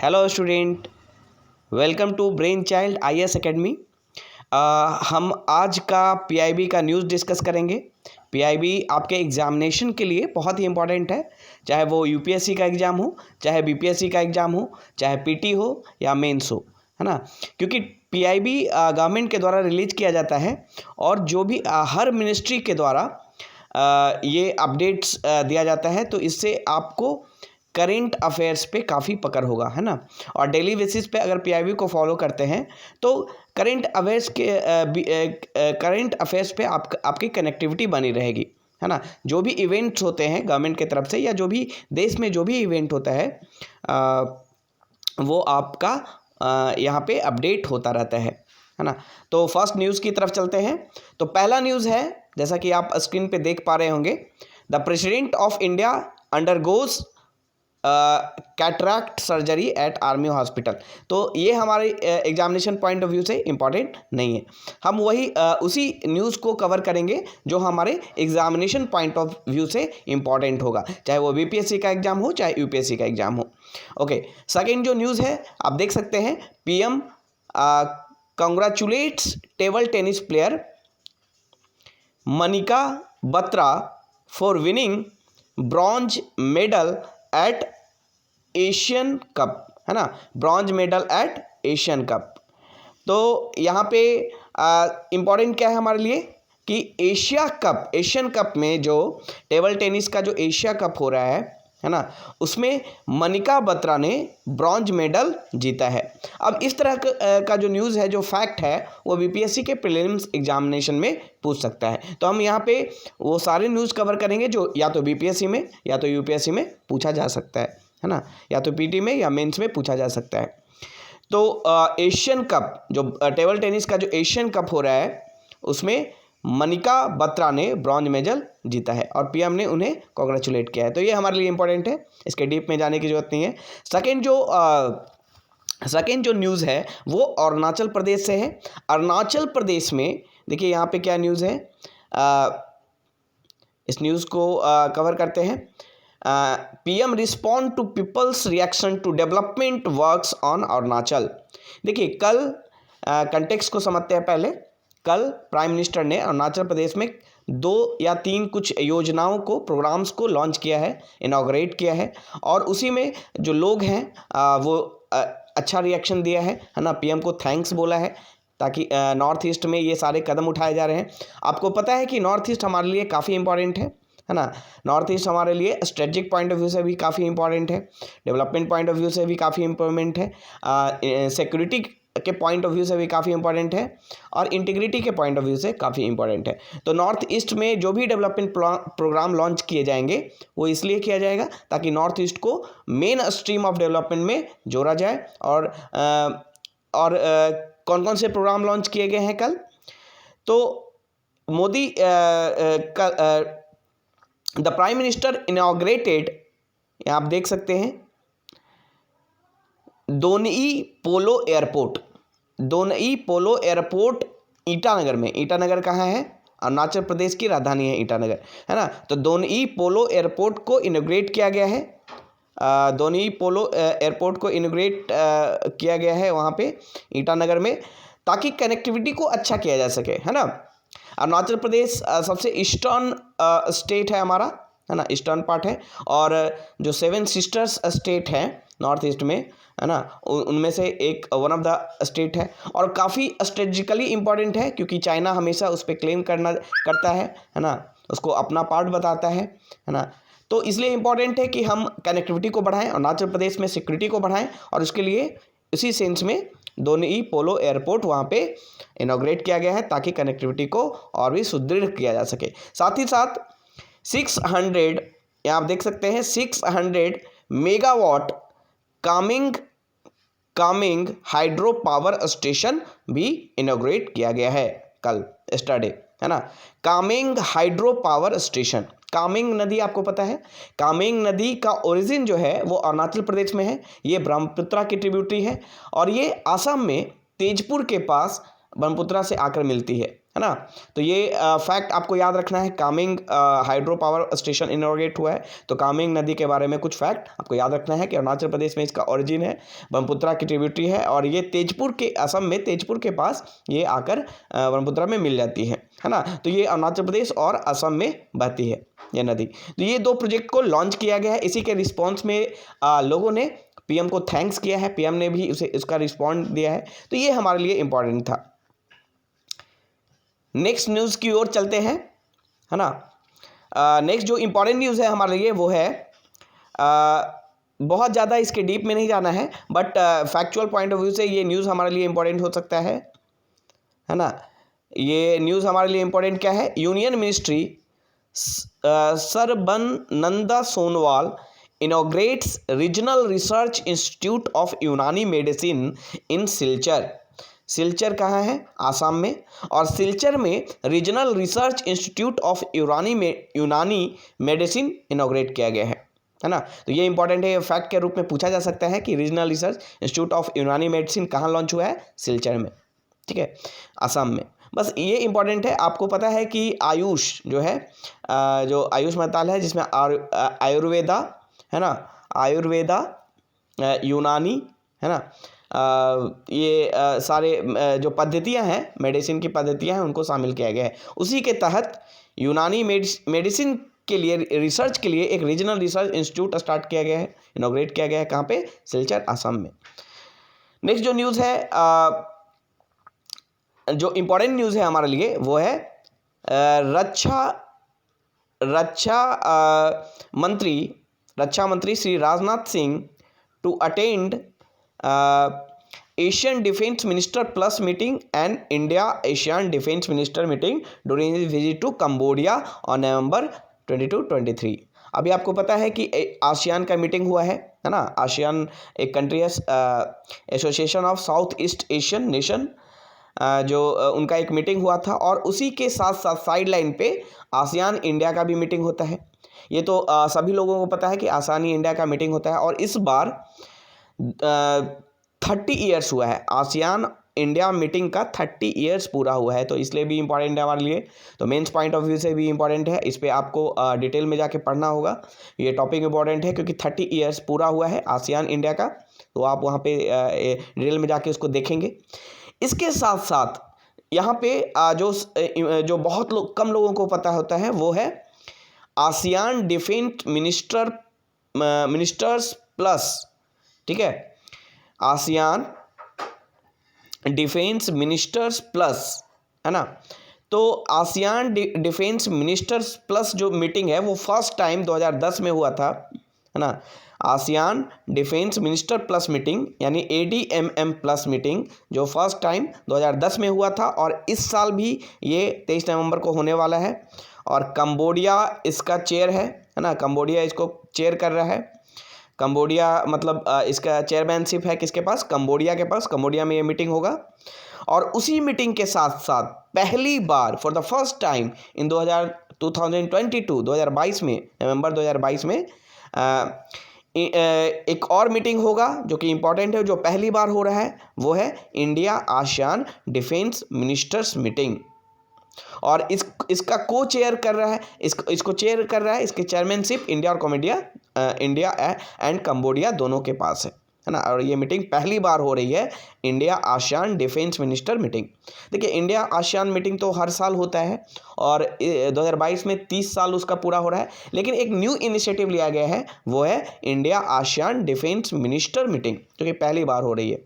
Hello student, welcome to brain child IAS academy. हम आज का पीआईबी का न्यूज़ डिस्कस करेंगे। पीआईबी आपके एग्जामिनेशन के लिए बहुत ही इंपॉर्टेंट है, चाहे वो यूपीएससी का एग्ज़ाम हो, चाहे बीपीएससी का एग्ज़ाम हो, चाहे पीटी हो या मेंस हो, है ना। क्योंकि पीआईबी गवर्नमेंट के द्वारा रिलीज किया जाता है और जो भी हर मिनिस्ट्री के द्वारा ये अपडेट्स दिया जाता है, तो इससे आपको करेंट अफेयर्स पे काफ़ी पकड़ होगा, है ना। और डेली बेसिस पे अगर पीआईबी को फॉलो करते हैं तो करेंट अफेयर्स पे आपकी कनेक्टिविटी बनी रहेगी, है ना। जो भी इवेंट्स होते हैं गवर्नमेंट की तरफ से या जो भी देश में जो भी इवेंट होता है वो आपका यहाँ पे अपडेट होता रहता है ना। तो फर्स्ट न्यूज़ की तरफ चलते हैं। तो पहला न्यूज़ है, जैसा कि आप स्क्रीन पे देख पा रहे होंगे, the president of India undergoes cataract surgery eight army hospital. तो ये हमारे एग्जामिनेशन पॉइंट ऑफ व्यू से इम्पॉर्टेंट नहीं है। हम वही उसी न्यूज़ को कवर करेंगे जो हमारे एग्जामिनेशन पॉइंट ऑफ व्यू से इम्पॉर्टेंट होगा, चाहे वो बीपीएससी का एग्जाम हो चाहे यूपीएससी का एग्जाम हो। ओके, सेकेंड जो न्यूज़ है आप देख सकते हैं, PM congratulates table tennis player Manika Batra for winning bronze medal at Asian Cup, है ना। Bronze medal at Asian Cup. तो यहाँ पे इम्पॉर्टेंट क्या है हमारे लिए कि एशियन कप में जो टेबल टेनिस का जो एशिया कप हो रहा है ना, उसमें मनिका बत्रा ने ब्रॉन्ज मेडल जीता है। अब इस तरह का जो न्यूज़ है, जो फैक्ट है, वो बीपीएससी के प्रीलिम्स एग्जामिनेशन में पूछ सकता है। तो हम यहाँ पे वो सारे न्यूज़ कवर करेंगे जो या तो बीपीएससी में या तो यूपीएससी में पूछा जा सकता है ना, या तो पीटी में या मेंस में पूछा जा सकता है। तो एशियन कप, जो टेबल टेनिस का जो एशियन कप हो रहा है, उसमें मनिका बत्रा ने ब्रॉन्ज मेडल जीता है और पीएम ने उन्हें कॉन्ग्रेचुलेट किया है। तो ये हमारे लिए इंपॉर्टेंट है, इसके डीप में जाने की जरूरत नहीं है। सेकेंड जो न्यूज़ है वो अरुणाचल प्रदेश से है। अरुणाचल प्रदेश में देखिए यहाँ पे क्या न्यूज़ है, इस न्यूज़ को कवर करते हैं। PM respond to people's reaction to development works on Arunachal. देखिए कल कंटेक्स्ट को समझते हैं पहले। कल प्राइम मिनिस्टर ने अरुणाचल प्रदेश में 2 या 3 कुछ योजनाओं को, प्रोग्राम्स को लॉन्च किया है, इनॉग्रेट किया है, और उसी में जो लोग हैं वो अच्छा रिएक्शन दिया है ना। पीएम को थैंक्स बोला है, ताकि नॉर्थ ईस्ट में ये सारे कदम उठाए जा रहे हैं। आपको पता है कि नॉर्थ ईस्ट हमारे लिए काफ़ी इंपॉर्टेंट है ना। नॉर्थ ईस्ट हमारे लिए स्ट्रेटजिक पॉइंट ऑफ व्यू से भी काफ़ी इंपॉर्टेंट है, डेवलपमेंट पॉइंट ऑफ व्यू से भी काफ़ी इंपॉर्टेंट है, सिक्योरिटी के पॉइंट ऑफ व्यू से भी काफ़ी इंपॉर्टेंट है, और इंटीग्रिटी के पॉइंट ऑफ व्यू से काफ़ी इंपॉर्टेंट है। तो नॉर्थ ईस्ट में जो भी डेवलपमेंट प्रोग्राम लॉन्च किए जाएंगे वो इसलिए किया जाएगा ताकि नॉर्थ ईस्ट को मेन स्ट्रीम ऑफ डेवलपमेंट में जोड़ा जाए। और कौन कौन से प्रोग्राम लॉन्च किए गए हैं कल? तो Modi the prime minister inaugurated, आप देख सकते हैं, दोनई पोलो एयरपोर्ट ईटानगर में। ईटानगर कहाँ है? अरुणाचल प्रदेश की राजधानी है ईटानगर, है ना। तो दोनई पोलो एयरपोर्ट को इनॉग्रेट किया गया है। दोनई पोलो एयरपोर्ट को इनॉग्रेट किया गया है वहाँ पे ईटानगर में, ताकि कनेक्टिविटी को अच्छा किया जा सके, है ना। अरुणाचल प्रदेश सबसे ईस्टर्न स्टेट है हमारा, है ना, ईस्टर्न पार्ट है। और जो 7 सिस्टर्स स्टेट हैं नॉर्थ ईस्ट में, है ना, उनमें से एक वन ऑफ द स्टेट है, और काफ़ी स्ट्रेटजिकली इंपॉर्टेंट है, क्योंकि चाइना हमेशा उस पर क्लेम करता है ना, उसको अपना पार्ट बताता है ना। तो इसलिए इंपॉर्टेंट है कि हम कनेक्टिविटी को बढ़ाएं, अरुणाचल प्रदेश में सिक्योरिटी को बढ़ाएं, और उसके लिए इसी सेंस में दोनई पोलो एयरपोर्ट वहाँ पे इनॉग्रेट किया गया है, ताकि कनेक्टिविटी को और भी सुदृढ़ किया जा सके। साथ ही साथ 600, यहाँ आप देख सकते हैं, 600 megawatt Kameng hydro power station भी इनॉग्रेट किया गया है कल, एस्टरडे, है ना। Kameng hydro power station, Kameng नदी आपको पता है, कामिंग नदी का ओरिजिन जो है वो अरुणाचल प्रदेश में है। ये ब्रह्मपुत्रा की ट्रिब्यूटरी है, और ये आसाम में तेजपुर के पास ब्रह्मपुत्रा से आकर मिलती है। है ना। तो ये फैक्ट आपको याद रखना है। Kameng hydro power station inaugurate हुआ है, तो कामेंग नदी के बारे में कुछ फैक्ट आपको याद रखना है कि अरुणाचल प्रदेश में इसका ओरिजिन है, ब्रह्मपुत्रा की ट्रिब्यूटरी है, और ये तेजपुर के, असम में तेजपुर के पास ये आकर ब्रह्मपुत्रा में मिल जाती है ना। तो ये अरुणाचल प्रदेश और असम में बहती है ये नदी। तो ये 2 प्रोजेक्ट को लॉन्च किया गया है। इसी के रिस्पॉन्स में लोगों ने पीएम को थैंक्स किया है, पीएम ने भी उसे इसका रिस्पॉन्ड दिया है। तो ये हमारे लिए इंपॉर्टेंट था। नेक्स्ट न्यूज़ की ओर चलते हैं, है ना। नेक्स्ट जो इंपॉर्टेंट न्यूज़ है हमारे लिए वो है, बहुत ज़्यादा इसके डीप में नहीं जाना है, but factual point of view से ये न्यूज़ हमारे लिए इंपॉर्टेंट हो सकता है ना। ये न्यूज़ हमारे लिए इंपॉर्टेंट क्या है? Union ministry Sarbananda Sonowal inaugurates regional research institute of यूनानी मेडिसिन इन सिलचर। सिलचर कहाँ है? आसाम में। और सिलचर में रीजनल रिसर्च इंस्टीट्यूट ऑफ यूनानी मेडिसिन इनॉग्रेट किया गया है ना। तो ये इंपॉर्टेंट है, फैक्ट के रूप में पूछा जा सकता है कि रीजनल रिसर्च इंस्टीट्यूट ऑफ यूनानी मेडिसिन कहाँ लॉन्च हुआ है? सिलचर में, ठीक है, आसाम में। बस ये इंपॉर्टेंट है। आपको पता है कि आयुष जो है, जो आयुष मंत्रालय है जिसमें आयुर्वेदा है ना, आयुर्वेदा, यूनानी है ना, ये सारे जो पद्धतियां हैं, मेडिसिन की पद्धतियां हैं, उनको शामिल किया गया है। उसी के तहत यूनानी मेडिसिन के लिए रिसर्च के लिए एक रीजनल रिसर्च इंस्टीट्यूट स्टार्ट किया गया है, इनॉग्रेट किया गया है। कहाँ पे? सिलचर, आसाम में। नेक्स्ट जो न्यूज़ है, जो इम्पोर्टेंट न्यूज़ है हमारे लिए वो है रक्षा मंत्री Shri Rajnath Singh to attend Asian defence minister plus meeting and India Asian defence minister meeting during his visit to Cambodia on November 22-23। अभी आपको पता है कि आसियान का मीटिंग हुआ है ना। आसियान एक कंट्री है, association of south east Asian nation, जो उनका एक मीटिंग हुआ था, और उसी के साथ साथ साइड लाइन पे आसियान इंडिया का भी मीटिंग होता है। ये तो सभी लोगों को पता है कि आसियान इंडिया का मीटिंग होता है, और इस बार 30 ईयर्स हुआ है। आसियान इंडिया मीटिंग का 30 ईयर्स पूरा हुआ है, तो इसलिए भी इंपॉर्टेंट है हमारे लिए। तो मेंस पॉइंट ऑफ व्यू से भी इंपॉर्टेंट है। इस पर आपको डिटेल में जाके पढ़ना होगा। ये टॉपिक इंपॉर्टेंट है क्योंकि 30 ईयर्स पूरा हुआ है आसियान इंडिया का, तो आप वहाँ पे डिटेल में जाके उसको देखेंगे। इसके साथ साथ यहाँ पे जो बहुत कम लोगों को पता होता है वो है आसियान डिफेंस मिनिस्टर्स प्लस, ठीक है, आसियान डिफेंस मिनिस्टर्स प्लस, है ना। तो आसियान डिफेंस मिनिस्टर्स प्लस जो मीटिंग है वो फर्स्ट टाइम 2010 में हुआ था, है ना। ASEAN defence minister plus meeting यानी ADMM प्लस मीटिंग जो फर्स्ट टाइम 2010 में हुआ था, और इस साल भी ये 23 नवंबर को होने वाला है। और कंबोडिया इसका चेयर है ना, कंबोडिया इसको चेयर कर रहा है। कंबोडिया मतलब इसका चेयरमैनशिप है किसके पास? कंबोडिया के पास। कंबोडिया में ये मीटिंग होगा, और उसी मीटिंग के साथ साथ पहली बार for the first time in 2022 में, नवंबर 2022 में एक और मीटिंग होगा जो कि इम्पॉर्टेंट है, जो पहली बार हो रहा है, वो है India ASEAN defence ministers meeting. और इसका को चेयर कर रहा है, इसको चेयर कर रहा है, इसकी चेयरमैनशिप इंडिया और इंडिया एंड कंबोडिया दोनों के पास है ना। और ये मीटिंग पहली बार हो रही है, India ASEAN defence minister meeting. देखिए, इंडिया आसियान मीटिंग तो हर साल होता है, और 2022 में 30 साल उसका पूरा हो रहा है। लेकिन एक न्यू इनिशिएटिव लिया गया है, वो है India ASEAN defence minister meeting, जो कि पहली बार हो रही है।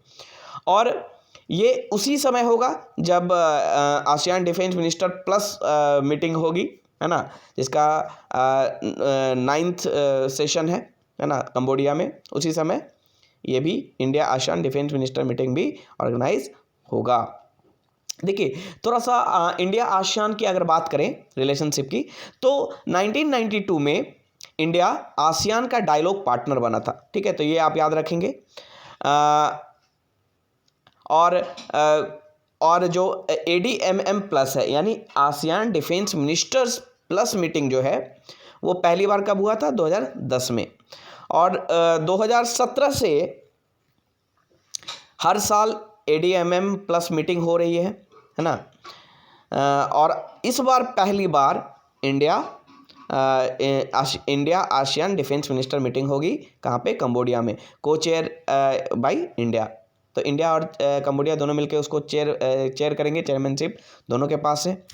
और ये उसी समय होगा जब ASEAN defence minister plus meeting होगी, है ना, जिसका 9th सेशन है ना कंबोडिया में। उसी समय ये भी India ASEAN defence minister meeting भी ऑर्गेनाइज होगा। देखिए, थोड़ा सा इंडिया आसियान की अगर बात करें रिलेशनशिप की, तो 1992 में इंडिया आसियान का डायलॉग पार्टनर बना था, ठीक है। तो ये आप याद रखेंगे। और जो ADMM प्लस है यानी ASEAN defence ministers plus meeting जो है वो पहली बार कब हुआ था? 2010 में। और 2017 से हर साल ADMM प्लस मीटिंग हो रही है ना। और इस बार पहली बार India ASEAN defence minister meeting होगी। कहाँ पे? कंबोडिया में, को चेयर बाय इंडिया। तो इंडिया और कंबोडिया दोनों मिलकर उसको चेयर करेंगे, चेयरमैनशिप दोनों के पास है।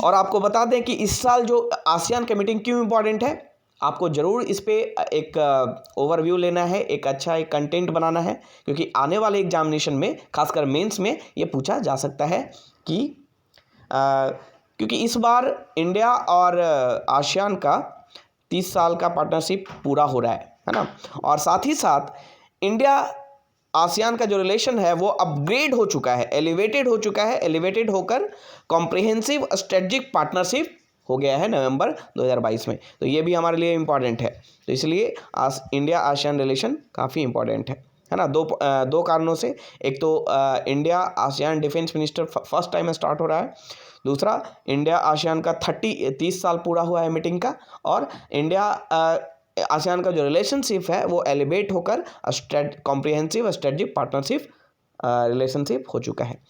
और आपको बता दें कि इस साल जो आसियान की मीटिंग क्यों इंपॉर्टेंट है, आपको ज़रूर इस पर एक ओवरव्यू लेना है, एक अच्छा एक कंटेंट बनाना है, क्योंकि आने वाले एग्जामिनेशन में, खासकर मेंस में, ये पूछा जा सकता है कि क्योंकि इस बार इंडिया और आसियान का 30 साल का पार्टनरशिप पूरा हो रहा है ना। और साथ ही साथ इंडिया आसियान का जो रिलेशन है वो अपग्रेड हो चुका है, एलिवेटेड हो चुका है, एलिवेटेड होकर कॉम्प्रिहेंसिव स्ट्रेटजिक पार्टनरशिप हो गया है नवंबर 2022 में। तो ये भी हमारे लिए इम्पॉर्टेंट है। तो इसलिए इंडिया आसियान रिलेशन काफ़ी इम्पॉर्टेंट है ना, दो कारणों से। एक तो India ASEAN defence minister first time start हो रहा है, दूसरा इंडिया आसियान का 30 साल पूरा हुआ है मीटिंग का, और इंडिया आसियान का जो रिलेशनशिप है वो एलिवेट होकर कॉम्प्रिहेंसिव स्ट्रेटजिक पार्टनरशिप रिलेशनशिप हो चुका है।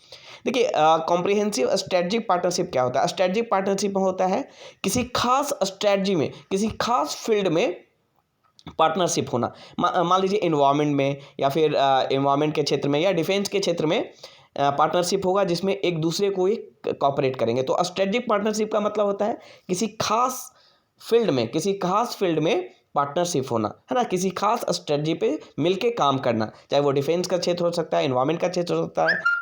देखिए, कॉम्प्रिहेंसिव स्ट्रेटजिक पार्टनरशिप क्या होता है? स्ट्रेटजिक पार्टनरशिप होता है किसी खास स्ट्रेटजी में, किसी खास फील्ड में पार्टनरशिप होना। मान लीजिए इन्वायरमेंट में, या फिर इन्वायरमेंट के क्षेत्र में, या डिफेंस के क्षेत्र में पार्टनरशिप होगा जिसमें एक दूसरे को ही कॉपरेट करेंगे। तो स्ट्रेटजिक पार्टनरशिप का मतलब होता है किसी खास फील्ड में पार्टनरशिप होना, है ना, किसी खास स्ट्रेटजी पे मिलके काम करना, चाहे वो डिफेंस का क्षेत्र हो सकता है, इन्वायरमेंट का क्षेत्र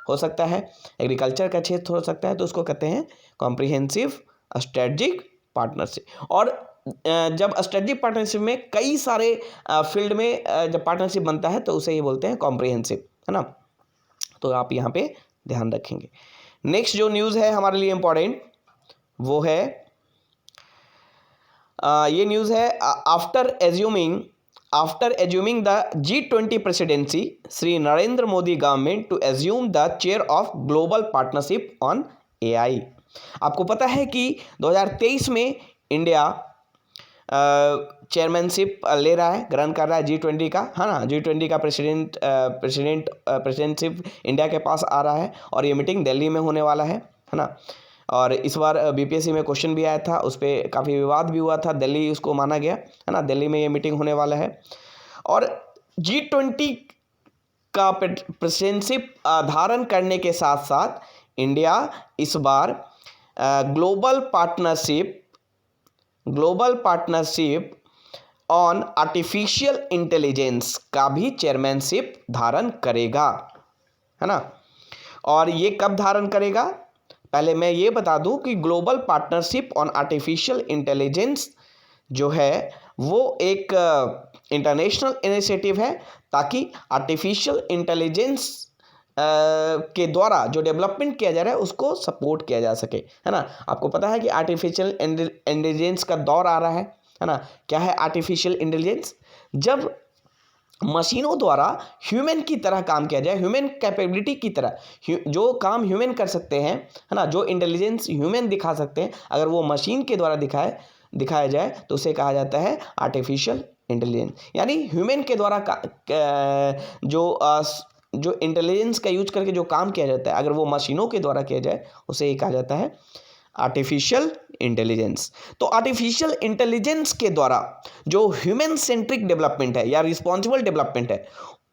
हो सकता है, एग्रीकल्चर का क्षेत्र हो सकता है। तो उसको कहते हैं कॉम्प्रिहेंसिव स्ट्रेटजिक पार्टनरशिप। और जब स्ट्रेटजिक पार्टनरशिप में कई सारे फील्ड में जब पार्टनरशिप बनता है तो उसे ही बोलते हैं कॉम्प्रिहेंसिव, है ना। तो आप यहाँ पे ध्यान रखेंगे। नेक्स्ट जो न्यूज़ है हमारे लिए इम्पोर्टेंट, वो है ये न्यूज़ है, after assuming the G20 presidency, Shri Narendra Modi government to assume the chair of global partnership on AI। आपको पता है कि 2023 में इंडिया चेयरमैनशिप ले रहा है, ग्रहण कर रहा है G20 का, है ना। G20 का प्रेसिडेंटशिप इंडिया के पास आ रहा है, और ये मीटिंग दिल्ली में होने वाला है ना। और इस बार BPSC में क्वेश्चन भी आया था, उस पर काफ़ी विवाद भी हुआ था, दिल्ली उसको माना गया, है ना। दिल्ली में ये मीटिंग होने वाला है। और G20 का प्रेसिडेंटशिप धारण करने के साथ साथ इंडिया इस बार global partnership on artificial intelligence का भी चेयरमैनशिप धारण करेगा, है ना। और ये कब धारण करेगा? पहले मैं ये बता दूं कि global partnership on artificial intelligence जो है वो एक इंटरनेशनल इनिशिएटिव है, ताकि आर्टिफिशियल इंटेलिजेंस के द्वारा जो डेवलपमेंट किया जा रहा है उसको सपोर्ट किया जा सके, है ना। आपको पता है कि आर्टिफिशियल इंटेलिजेंस का दौर आ रहा है ना। क्या है आर्टिफिशियल इंटेलिजेंस? जब मशीनों द्वारा ह्यूमन की तरह काम किया जाए, ह्यूमन कैपेबिलिटी की तरह, जो काम ह्यूमन कर सकते हैं, है ना, जो इंटेलिजेंस ह्यूमन दिखा सकते हैं, अगर वो मशीन के द्वारा दिखाया जाए तो उसे कहा जाता है आर्टिफिशियल इंटेलिजेंस। यानी ह्यूमन के द्वारा जो इंटेलिजेंस का यूज करके जो काम किया जाता है, अगर वो मशीनों के द्वारा किया जाए उसे ही कहा जाता है आर्टिफिशियल इंटेलिजेंस। तो आर्टिफिशियल इंटेलिजेंस के द्वारा जो ह्यूमन सेंट्रिक डेवलपमेंट है या रिस्पॉन्सिबल डेवलपमेंट है,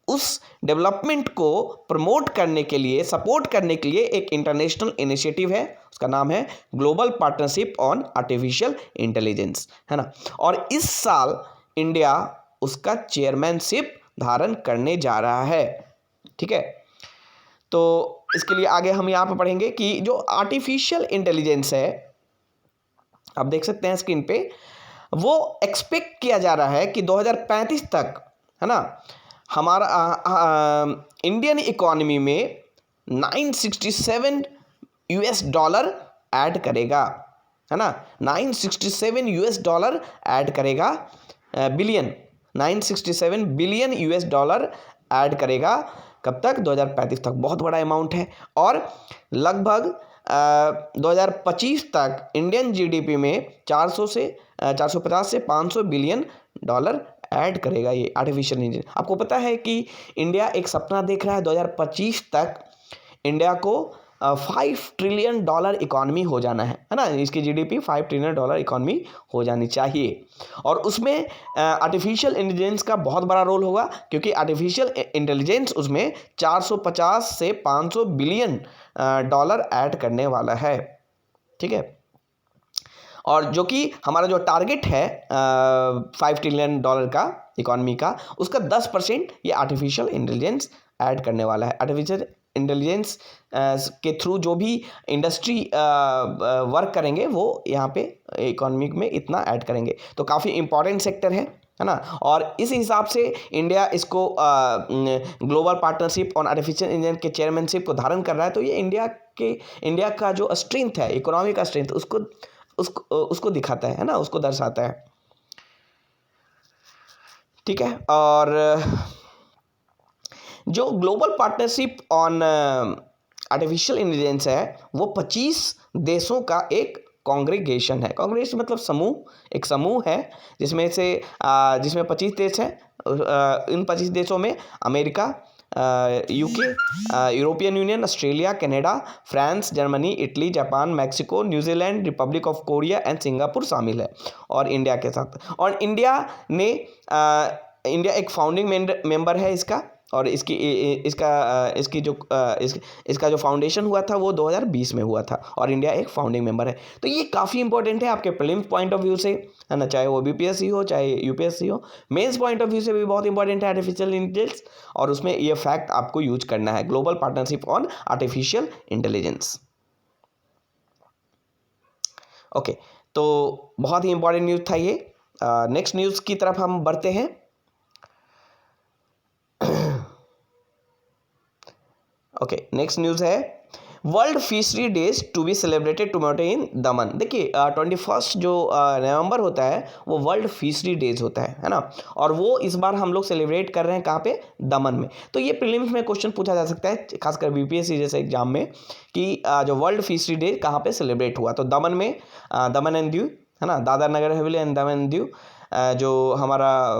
उस डेवलपमेंट को प्रमोट करने के लिए, सपोर्ट करने के लिए एक इंटरनेशनल इनिशिएटिव है, उसका नाम है global partnership on artificial intelligence, है ना। और इस साल इंडिया उसका चेयरमैनशिप धारण करने जा रहा है, ठीक है। तो इसके लिए आगे हम यहाँ पे पढ़ेंगे कि जो आर्टिफिशियल इंटेलिजेंस है, आप देख सकते हैं स्क्रीन पे, वो एक्सपेक्ट किया जा रहा है कि 2035 तक, है ना, हमारा इंडियन इकोनॉमी में $967 ऐड करेगा, है ना। $967 ऐड करेगा, बिलियन, $967 बिलियन ऐड करेगा। कब तक? 2035 तक। बहुत बड़ा अमाउंट है। और लगभग 2025 तक इंडियन GDP में 450 से 500 बिलियन डॉलर ऐड करेगा ये आर्टिफिशियल इंटेलिजेंस। आपको पता है कि इंडिया एक सपना देख रहा है 2025 तक इंडिया को $5 ट्रिलियन इकॉनमी हो जाना है ना, इसकी जीडीपी $5 ट्रिलियन इकॉनमी हो जानी चाहिए। और उसमें आर्टिफिशियल इंटेलिजेंस का बहुत बड़ा रोल होगा, क्योंकि आर्टिफिशियल इंटेलिजेंस उसमें 450 से 500 बिलियन डॉलर ऐड करने वाला है, ठीक है। और जो कि हमारा जो टारगेट है $5 ट्रिलियन का इकॉनमी का, उसका 10% ये आर्टिफिशियल इंटेलिजेंस ऐड करने वाला है। आर्टिफिशियल इंटेलिजेंस के थ्रू जो भी इंडस्ट्री वर्क करेंगे वो यहाँ पे इकोनॉमी में इतना ऐड करेंगे, तो काफ़ी इंपॉर्टेंट सेक्टर है ना। और इस हिसाब से इंडिया इसको global partnership on artificial intelligence के चेयरमैनशिप को धारण कर रहा है। तो ये इंडिया का जो स्ट्रेंथ है, इकोनॉमी का स्ट्रेंथ, उसको दिखाता है ना, उसको दर्शाता है, ठीक है। और जो global partnership on artificial intelligence है वो 25 देशों का एक कांग्रीगेशन है। कांग्रेगेशन मतलब समूह, एक समूह है जिसमें 25 देश हैं। इन 25 देशों में America, UK, European union, Australia, Canada, France, Germany, Italy, Japan, Mexico, New Zealand, Republic of Korea and Singapore शामिल है, और इंडिया के साथ। और इंडिया एक फाउंडिंग मेंबर है इसका, और इसका जो फाउंडेशन हुआ था वो 2020 में हुआ था, और इंडिया एक फाउंडिंग मेंबर है। तो ये काफ़ी इंपॉर्टेंट है आपके प्रीलिम्स पॉइंट ऑफ व्यू से, है ना, चाहे वो बीपीएससी हो चाहे यूपीएससी हो। मेंस पॉइंट ऑफ व्यू से भी बहुत इंपॉर्टेंट है आर्टिफिशियल इंटेलिजेंस, और उसमें ये फैक्ट आपको यूज करना है, global partnership on artificial intelligence. Okay, तो बहुत ही इंपॉर्टेंट न्यूज़ था ये। नेक्स्ट न्यूज़ की तरफ हम बढ़ते हैं। ओके, नेक्स्ट न्यूज़ है world fishery days to be celebrated tomorrow in Daman. देखिए 21 जो नवंबर होता है वो वर्ल्ड फिशरी डेज होता है ना, और वो इस बार हम लोग सेलिब्रेट कर रहे हैं कहाँ पे, दमन में। तो ये प्रीलिम्स में क्वेश्चन पूछा जा सकता है, खासकर बीपीएससी जैसे एग्जाम में, कि जो वर्ल्ड फिशरी डे कहाँ पे सेलिब्रेट हुआ। तो दमन में, दमन एंड दीव, है ना, Dadar Nagar Haveli and Daman and Diu, जो हमारा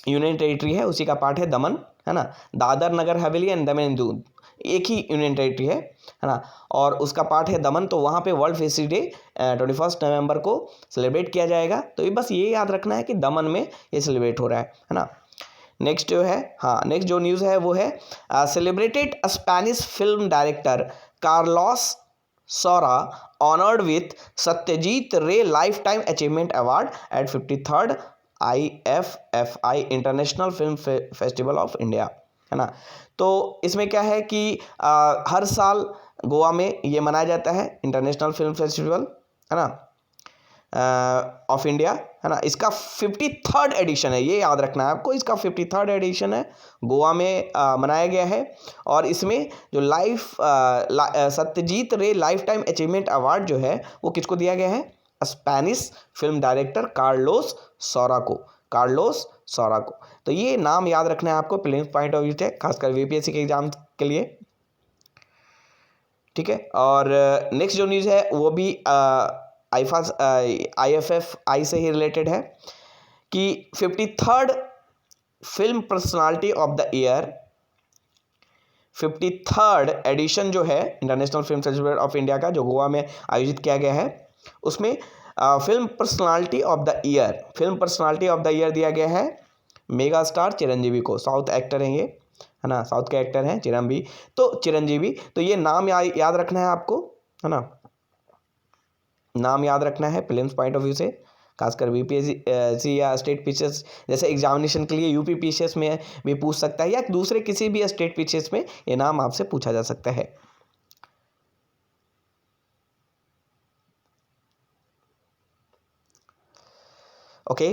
यूनियन टेरिटरी है उसी का पार्ट है दमन, है ना। Dadar Nagar Haveli and Daman and Diu एक ही यूनियन टेरिटरी है ना, और उसका पार्ट है दमन। तो वहाँ पे वर्ल्ड फिशरी डे 21 नवंबर को सेलिब्रेट किया जाएगा। तो ये बस ये याद रखना है कि दमन में ये सेलिब्रेट हो रहा है ना। नेक्स्ट जो है, नेक्स्ट जो न्यूज़ है वो है celebrated Spanish film director Carlos Saura honoured with Satyajit Ray lifetime achievement award at 53rd IFFI international film festival of India, है ना। तो इसमें क्या है कि हर साल गोवा में ये मनाया जाता है इंटरनेशनल फिल्म फेस्टिवल, है ना, ऑफ इंडिया, है ना। इसका 53rd एडिशन है, ये याद रखना है आपको, इसका 53rd एडिशन है, गोवा में मनाया गया है। और इसमें जो Satyajit Ray lifetime achievement award जो है वो किसको दिया गया है, स्पेनिश फिल्म डायरेक्टर कार्लोस सौरा को। तो ये नाम याद रखना है आपको प्रीलिम्स पॉइंट ऑफ व्यू से, खासकर वीपीएससी के एग्जाम के लिए, ठीक है। और नेक्स्ट जो न्यूज़ है वो भी IFFI से ही रिलेटेड है कि 53rd film personality of the year 53rd edition जो है international film festival of India का, जो गोवा में आयोजित किया गया है, उसमें film personality of the year दिया गया है मेगा स्टार चिरंजीवी को। साउथ एक्टर हैं ये, है ना, साउथ के एक्टर हैं चिरंजीवी। तो ये नाम याद रखना है आपको, है ना, नाम याद रखना है प्रीलिम्स पॉइंट ऑफ व्यू से, खासकर बीपीएससी या स्टेट पीसीएस जैसे एग्जामिनेशन के लिए यूपी पीसीएस में भी पूछ सकता है, या दूसरे किसी भी स्टेट पीसीएस में ये नाम आपसे पूछा जा सकता है। ओके,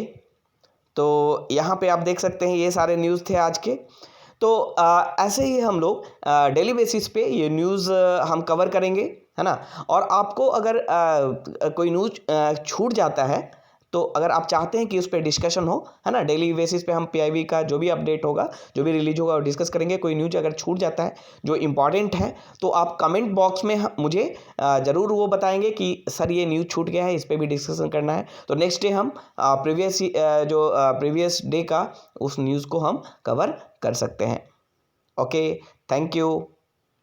तो यहाँ पे आप देख सकते हैं ये सारे न्यूज़ थे आज के। तो ऐसे ही हम लोग डेली बेसिस पे ये न्यूज़ हम कवर करेंगे, है ना। और आपको अगर कोई न्यूज़ छूट जाता है तो अगर आप चाहते हैं कि उस पर डिस्कशन हो, है ना, डेली बेसिस पे हम पीआईबी का जो भी अपडेट होगा, जो भी रिलीज होगा वो डिस्कस करेंगे। कोई न्यूज़ अगर छूट जाता है जो इम्पॉर्टेंट है तो आप कमेंट बॉक्स में मुझे ज़रूर वो बताएंगे कि सर ये न्यूज़ छूट गया है, इस पर भी डिस्कशन करना है। तो नेक्स्ट डे हम प्रीवियस डे का उस न्यूज़ को हम कवर कर सकते हैं। Okay, thank you.